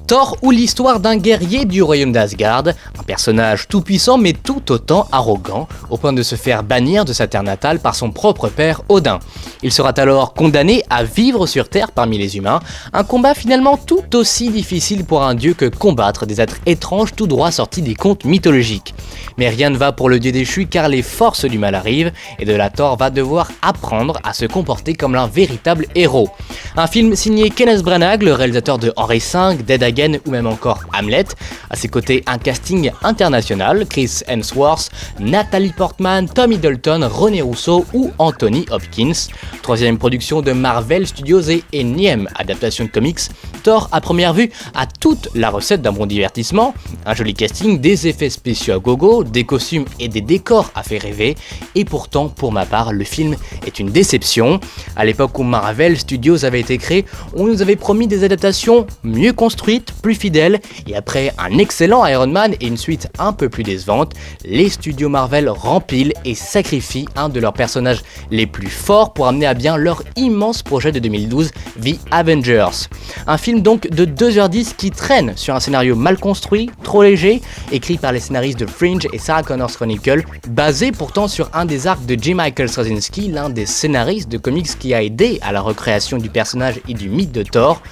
Thor ou l'histoire d'un guerrier du royaume d'Asgard, un personnage tout puissant mais tout autant arrogant, au point de se faire bannir de sa terre natale par son propre père Odin. Il sera alors condamné à vivre sur Terre parmi les humains, un combat finalement tout aussi difficile pour un dieu que combattre des êtres étranges tout droit sortis des contes mythologiques. Mais rien ne va pour le dieu déchu car les forces du mal arrivent et de la Thor va devoir apprendre à se comporter comme un véritable héros. Un film signé Kenneth Branagh, le réalisateur de Henri V, Dead Again ou même encore Hamlet. À ses côtés, un casting international, Chris Hemsworth, Natalie Portman, Tom Hiddleston, René Russo ou Anthony Hopkins. Troisième production de Marvel Studios et énième adaptation de comics, Thor à première vue a toute la recette d'un bon divertissement, un joli casting, des effets spéciaux à gogo, des costumes et des décors à faire rêver, et pourtant pour ma part le film est une déception. À l'époque où Marvel Studios avait été créé, on nous avait promis des adaptations mieux construites, plus fidèles, et après un excellent Iron Man et une suite un peu plus décevante, les studios Marvel rempilent et sacrifient un de leurs personnages les plus forts pour amener à bien leur immense projet de 2012, The Avengers. Un film donc de 2h10 qui traîne sur un scénario mal construit, trop léger, écrit par les scénaristes de Fringe et Sarah Connor Chronicles, basé pourtant sur un des arcs de J. Michael Straczynski, l'un des scénaristes de comics qui a aidé à la recréation du personnage et du mythe de Thor.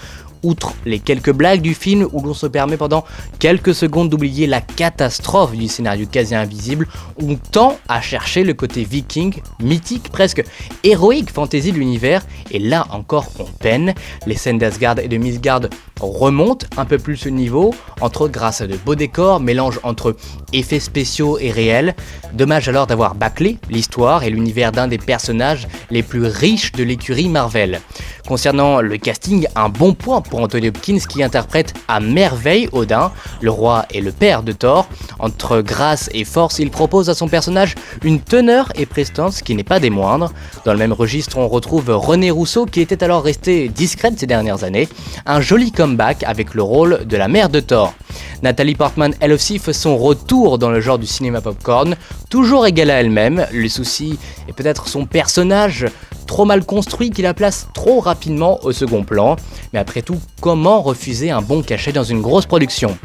Outre les quelques blagues du film où l'on se permet pendant quelques secondes d'oublier la catastrophe du scénario quasi invisible, on tend à chercher le côté viking, mythique, presque héroïque fantasy de l'univers, et là encore on peine. Les scènes d'Asgard et de Midgard remontent un peu plus le niveau, entre autres grâce à de beaux décors, mélange entre effets spéciaux et réels. Dommage alors d'avoir bâclé l'histoire et l'univers d'un des personnages les plus riches de l'écurie Marvel. Concernant le casting, un bon point pour Anthony Hopkins qui interprète à merveille Odin, le roi et le père de Thor. Entre grâce et force, il propose à son personnage une teneur et prestance qui n'est pas des moindres. Dans le même registre, on retrouve René Russo qui était alors resté discrète ces dernières années. Un joli comeback avec le rôle de la mère de Thor. Nathalie Portman, elle aussi, fait son retour dans le genre du cinéma popcorn, toujours égale à elle-même. Le souci est peut-être son personnage, trop mal construit qui la place trop rapidement au second plan. Mais après tout, comment refuser un bon cachet dans une grosse production ?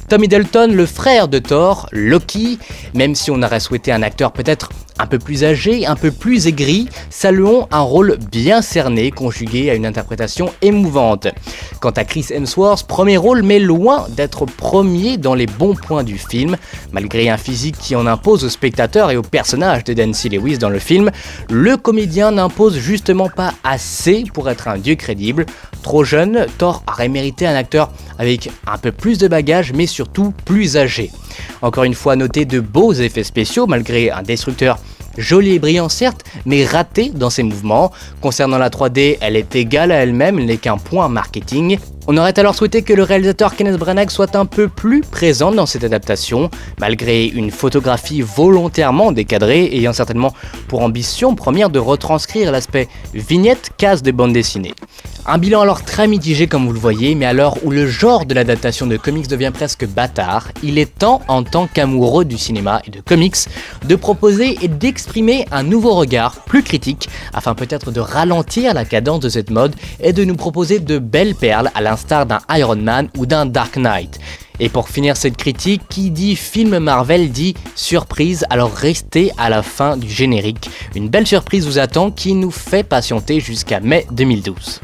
Tom Hiddleston, le frère de Thor, Loki, même si on aurait souhaité un acteur peut-être un peu plus âgé, un peu plus aigri, saluons un rôle bien cerné, conjugué à une interprétation émouvante. Quant à Chris Hemsworth, premier rôle mais loin d'être premier dans les bons points du film. Malgré un physique qui en impose aux spectateurs et au personnage de Nancy Lewis dans le film, le comédien n'impose justement pas assez pour être un dieu crédible. Trop jeune, Thor aurait mérité un acteur avec un peu plus de bagages mais surtout plus âgé. Encore une fois, notez de beaux effets spéciaux malgré un destructeur joli et brillant certes, mais raté dans ses mouvements. Concernant la 3D, elle est égale à elle-même, elle n'est qu'un point marketing. On aurait alors souhaité que le réalisateur Kenneth Branagh soit un peu plus présent dans cette adaptation, malgré une photographie volontairement décadrée, ayant certainement pour ambition première de retranscrire l'aspect vignette case de bande dessinée. Un bilan alors très mitigé comme vous le voyez, mais à l'heure où le genre de l'adaptation de comics devient presque bâtard, il est temps en tant qu'amoureux du cinéma et de comics de proposer et d'exprimer un nouveau regard plus critique afin peut-être de ralentir la cadence de cette mode et de nous proposer de belles perles à l'instar d'un Iron Man ou d'un Dark Knight. Et pour finir cette critique, qui dit film Marvel dit surprise, alors restez à la fin du générique. Une belle surprise vous attend qui nous fait patienter jusqu'à mai 2012.